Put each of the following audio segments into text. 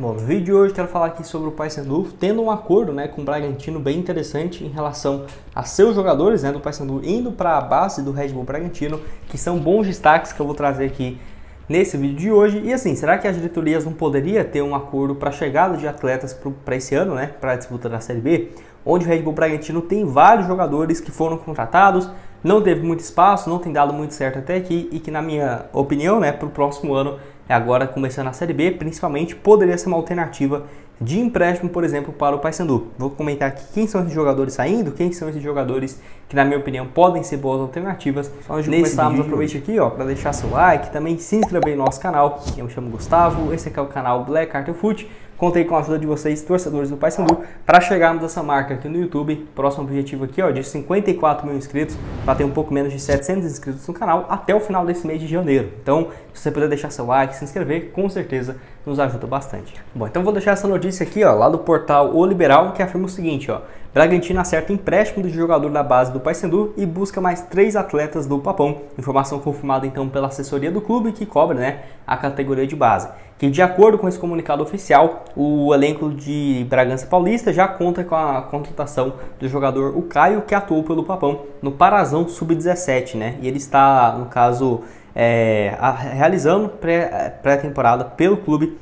Bom, no vídeo de hoje quero falar aqui sobre o Paysandu tendo um acordo, com o Bragantino bem interessante em relação a seus jogadores, do Paysandu indo para a base do Red Bull Bragantino, que são bons destaques que eu vou trazer aqui nesse vídeo de hoje. E assim, será que as diretorias não poderia ter um acordo para a chegada de atletas para esse ano, para a disputa da Série B, onde o Red Bull Bragantino tem vários jogadores que foram contratados, não teve muito espaço, não tem dado muito certo até aqui e que, na minha opinião, para o próximo ano, agora começando a Série B, principalmente, poderia ser uma alternativa de empréstimo, por exemplo, para o Paysandu. Vou comentar aqui quem são esses jogadores saindo, quem são esses jogadores que, na minha opinião, podem ser boas alternativas. Antes de começarmos, aproveite aqui para deixar seu like, também se inscrever no nosso canal. Eu me chamo Gustavo, esse aqui é o canal Black Carter Foot. Contei com a ajuda de vocês, torcedores do Paysandu, para chegarmos nessa marca aqui no YouTube. Próximo objetivo aqui, de 54 mil inscritos, para ter um pouco menos de 700 inscritos no canal até o final desse mês de janeiro. Então, se você puder deixar seu like, se inscrever, com certeza nos ajuda bastante. Bom, então vou deixar essa notícia aqui, lá do portal O Liberal, que afirma o seguinte, Bragantino acerta empréstimo do jogador da base do Paysandu e busca mais 3 atletas do Papão. Informação confirmada então pela assessoria do clube que cobre, a categoria de base. Que de acordo com esse comunicado oficial, o elenco de Bragança Paulista já conta com a contratação do jogador o Caio, que atuou pelo Papão no Parazão Sub-17, E ele está, no caso, realizando pré-temporada pelo clube,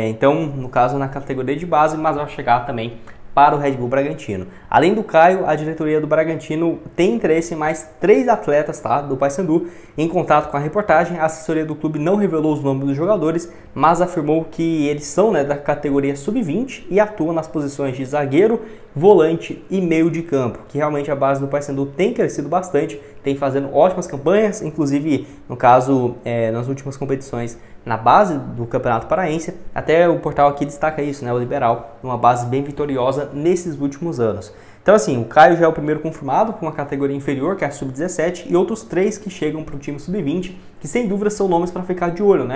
então, no caso, na categoria de base, mas vai chegar também para o Red Bull Bragantino. Além do Caio, a diretoria do Bragantino tem interesse em mais 3 atletas do Paysandu. Em contato com a reportagem, a assessoria do clube não revelou os nomes dos jogadores, mas afirmou que eles são da categoria sub-20 e atuam nas posições de zagueiro, volante e meio de campo, que realmente a base do Paysandu tem crescido bastante, tem fazendo ótimas campanhas, inclusive, no caso, nas últimas competições na base do Campeonato Paraense. Até o portal aqui destaca isso, o Liberal, uma base bem vitoriosa nesses últimos anos. Então assim, o Caio já é o primeiro confirmado com uma categoria inferior, que é a Sub-17, e outros 3 que chegam para o time Sub-20, que sem dúvida são nomes para ficar de olho,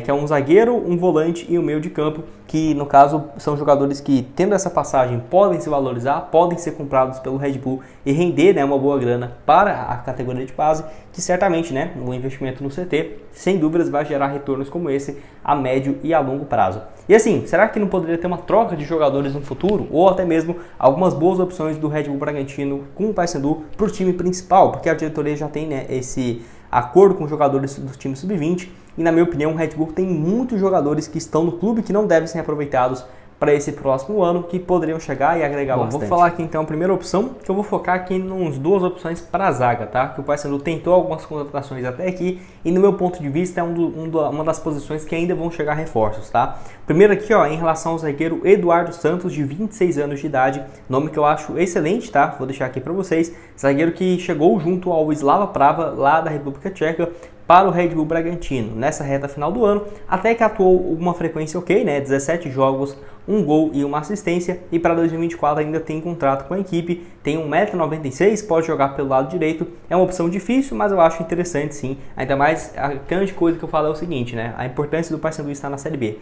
que é um zagueiro, um volante e um meio de campo, que no caso são jogadores que, tendo essa passagem, podem se valorizar, podem ser comprados pelo Red Bull e render uma boa grana para a categoria de base, que certamente o investimento no CT, sem dúvidas, vai gerar retornos como esse a médio e a longo prazo. E assim, será que não poderia ter uma troca de jogadores no futuro, ou até mesmo algumas boas opções do Red Bull Bragantino com o Paysandu para o time principal, porque a diretoria já tem esse acordo com jogadores do time sub-20 e, na minha opinião, o Red Bull tem muitos jogadores que estão no clube que não devem ser aproveitados para esse próximo ano, que poderiam chegar e agregar bastante. Vou falar aqui então a primeira opção, que eu vou focar aqui nas 2 opções para a zaga, que o Paysandu tentou algumas contratações até aqui e, no meu ponto de vista, é uma das posições que ainda vão chegar reforços, Primeiro aqui, em relação ao zagueiro Eduardo Santos, de 26 anos de idade, nome que eu acho excelente, Vou deixar aqui para vocês. Zagueiro que chegou junto ao Slava Prava, lá da República Tcheca, para o Red Bull Bragantino, nessa reta final do ano, até que atuou uma frequência 17 jogos, 1 gol e 1 assistência, e para 2024 ainda tem contrato com a equipe, tem 1,96 m, pode jogar pelo lado direito, é uma opção difícil, mas eu acho interessante sim, ainda mais a grande coisa que eu falo é o seguinte, a importância do Paysandu estar na Série B.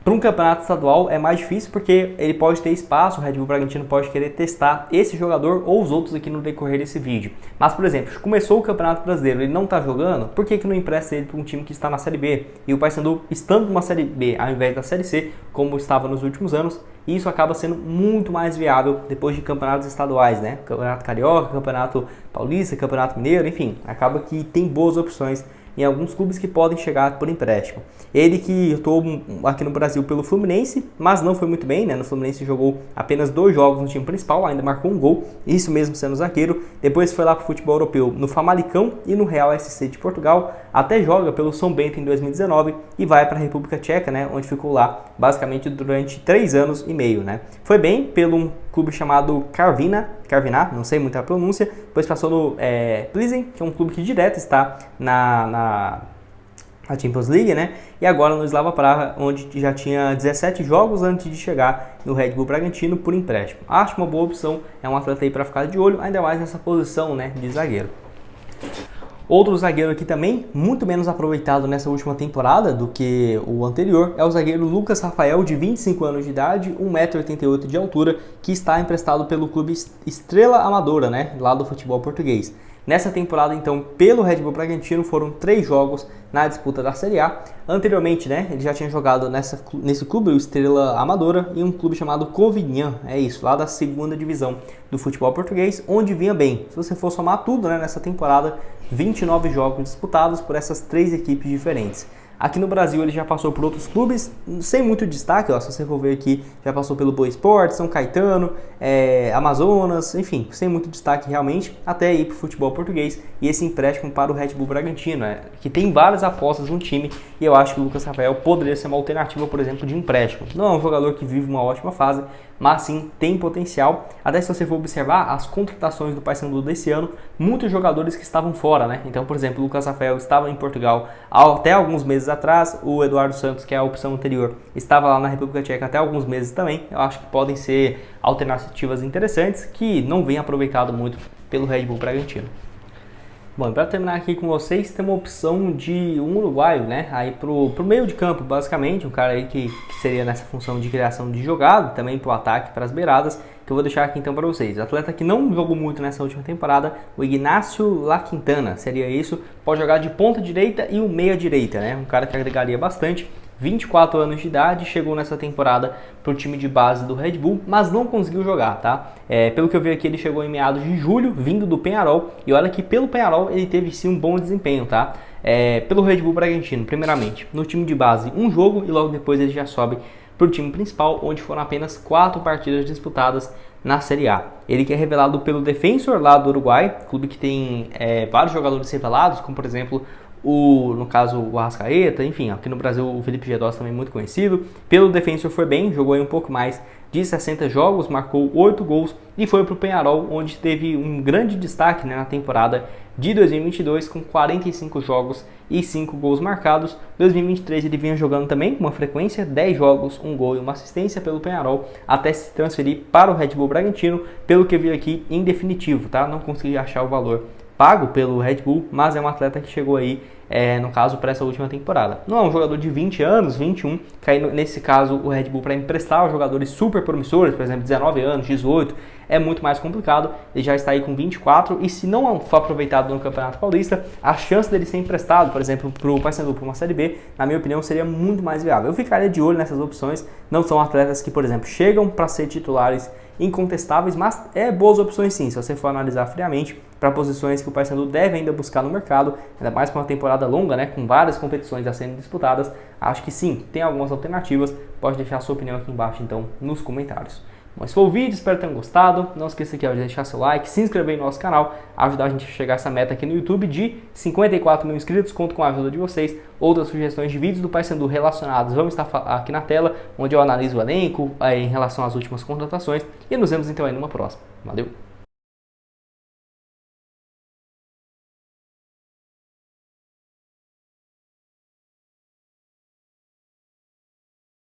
Para um campeonato estadual é mais difícil porque ele pode ter espaço, o Red Bull Bragantino pode querer testar esse jogador ou os outros aqui no decorrer desse vídeo. Mas, por exemplo, começou o Campeonato Brasileiro, ele não está jogando, por que não empresta ele para um time que está na Série B? E o Paysandu estando numa Série B ao invés da Série C, como estava nos últimos anos, e isso acaba sendo muito mais viável depois de campeonatos estaduais, Campeonato Carioca, Campeonato Paulista, Campeonato Mineiro, enfim, acaba que tem boas opções em alguns clubes que podem chegar por empréstimo. Ele que atuou aqui no Brasil pelo Fluminense, mas não foi muito bem, No Fluminense jogou apenas 2 jogos no time principal, ainda marcou 1 gol, isso mesmo sendo zagueiro. Depois foi lá para o futebol europeu no Famalicão e no Real SC de Portugal, até joga pelo São Bento em 2019 e vai para a República Tcheca, onde ficou lá basicamente durante 3 anos e meio, Foi bem pelo um clube chamado Karviná, não sei muito a pronúncia, depois passou no Plzeň, que é um clube que direto está na Champions League, E agora no Slava Praha, onde já tinha 17 jogos antes de chegar no Red Bull Bragantino por empréstimo. Acho uma boa opção, é um atleta aí para ficar de olho, ainda mais nessa posição, de zagueiro. Outro zagueiro aqui também, muito menos aproveitado nessa última temporada do que o anterior, é o zagueiro Lucas Rafael, de 25 anos de idade, 1,88 m de altura, que está emprestado pelo clube Estrela Amadora, lá do futebol português. Nessa temporada, então, pelo Red Bull Bragantino, foram 3 jogos na disputa da Série A. Anteriormente, né, ele já tinha jogado nesse clube, o Estrela Amadora, e um clube chamado Covilhã, é isso, lá da segunda divisão do futebol português, onde vinha bem. Se você for somar tudo, né, nessa temporada, 29 jogos disputados por essas 3 equipes diferentes. Aqui no Brasil ele já passou por outros clubes, sem muito destaque, ó, se você for ver aqui, já passou pelo Boa Esporte, São Caetano, Amazonas, enfim, sem muito destaque realmente, até ir para o futebol português e esse empréstimo para o Red Bull Bragantino, que tem várias apostas no time e eu acho que o Lucas Rafael poderia ser uma alternativa, por exemplo, de empréstimo. Não é um jogador que vive uma ótima fase, mas sim tem potencial. Até se você for observar as contratações do Paysandu desse ano, muitos jogadores que estavam fora, né? Então, por exemplo, o Lucas Rafael estava em Portugal até alguns meses atrás, o Eduardo Santos, que é a opção anterior, estava lá na República Tcheca até alguns meses também. Eu acho que podem ser alternativas interessantes que não vêm aproveitado muito pelo Red Bull Bragantino. Bom, para terminar aqui com vocês, tem uma opção de um uruguaio, né? Aí pro meio de campo, basicamente, um cara aí que seria nessa função de criação de jogada, também pro ataque, para as beiradas, que eu vou deixar aqui então para vocês. Atleta que não jogou muito nessa última temporada, o Ignacio La Quintana, seria isso, pode jogar de ponta direita e o meia direita, né? Um cara que agregaria bastante. 24 anos de idade, chegou nessa temporada para o time de base do Red Bull, mas não conseguiu jogar, tá? Pelo que eu vi aqui, ele chegou em meados de julho, vindo do Peñarol, e olha que pelo Peñarol ele teve sim um bom desempenho, tá? Pelo Red Bull Bragantino, primeiramente, no time de base um jogo e logo depois ele já sobe para o time principal, onde foram apenas 4 partidas disputadas na Série A. Ele que é revelado pelo Defensor lá do Uruguai, clube que tem vários jogadores revelados, como por exemplo no caso o Arrascaeta, enfim, aqui no Brasil o Felipe Gedós também muito conhecido. Pelo Defensor foi bem, jogou aí um pouco mais de 60 jogos, marcou 8 gols e foi para o Peñarol, onde teve um grande destaque, né, na temporada de 2022 com 45 jogos e 5 gols marcados. 2023 ele vinha jogando também com uma frequência, 10 jogos, 1 gol e uma assistência pelo Peñarol, até se transferir para o Red Bull Bragantino, pelo que eu vi aqui em definitivo, tá? Não consegui achar o valor pago pelo Red Bull, mas é um atleta que chegou aí, no caso, para essa última temporada. Não é um jogador de 20 anos, 21, que aí, nesse caso, o Red Bull, para emprestar os jogadores super promissores, por exemplo, 19 anos, 18, é muito mais complicado. Ele já está aí com 24 e se não for aproveitado no Campeonato Paulista, a chance dele ser emprestado, por exemplo, para o Paysandu, para uma Série B, na minha opinião, seria muito mais viável. Eu ficaria de olho nessas opções, não são atletas que, por exemplo, chegam para ser titulares incontestáveis, mas boas opções sim, se você for analisar friamente, para posições que o Paysandu deve ainda buscar no mercado, ainda mais para uma temporada longa, né, com várias competições a serem disputadas. Acho que sim, tem algumas alternativas. Pode deixar a sua opinião aqui embaixo então nos comentários. Bom, esse foi o vídeo, espero que tenham gostado. Não esqueça aqui de deixar seu like, se inscrever no nosso canal, ajudar a gente a chegar a essa meta aqui no YouTube de 54 mil inscritos. Conto com a ajuda de vocês. Outras sugestões de vídeos do Paysandu relacionados vão estar aqui na tela, onde eu analiso o elenco em relação às últimas contratações. E nos vemos então aí numa próxima. Valeu!